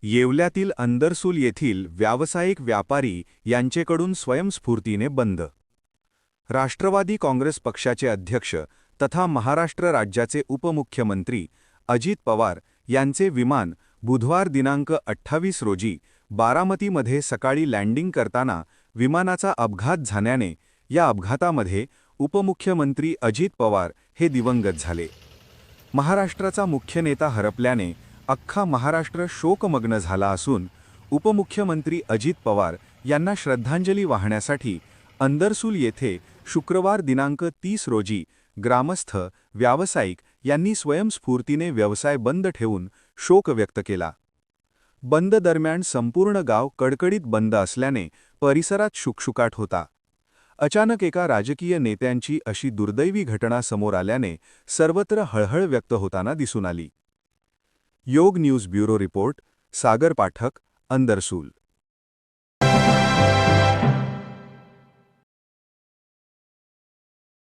येवल्यातील अंदरसूल येथील व्यावसायिक व्यापारी यांचेकडून स्वयंस्फूर्तीने बंद. राष्ट्रवादी काँग्रेस पक्षाचे अध्यक्ष तथा महाराष्ट्र राज्याचे उपमुख्यमंत्री अजित पवार यांचे विमान बुधवार दिनांक 28 रोजी बारामतीमध्ये सकाळी लँडिंग करताना विमानाचा अपघात झाल्याने या अपघातामध्ये उपमुख्यमंत्री अजित पवार हे दिवंगत झाले. महाराष्ट्राचा मुख्य नेता हरपल्याने अख्खा महाराष्ट्र शोकमग्न झाला असून उपमुख्यमंत्री अजित पवार यांना श्रद्धांजली वाहण्यासाठी अंदरसूल येथे शुक्रवार दिनांक 30 रोजी ग्रामस्थ व्यावसायिक यांनी स्वयंस्फूर्तीने व्यवसाय बंद ठेवून शोक व्यक्त केला. बंद दरम्यान संपूर्ण गाव कडकडीत बंद असल्याने परिसरात शुकशुकाट होता. अचानक एका राजकीय नेत्यांची अशी दुर्दैवी घटना समोर आल्याने सर्वत्र हळहळ व्यक्त होताना दिसून आली. योग न्यूज ब्युरो रिपोर्ट, सागर पाठक, अंदरसूल.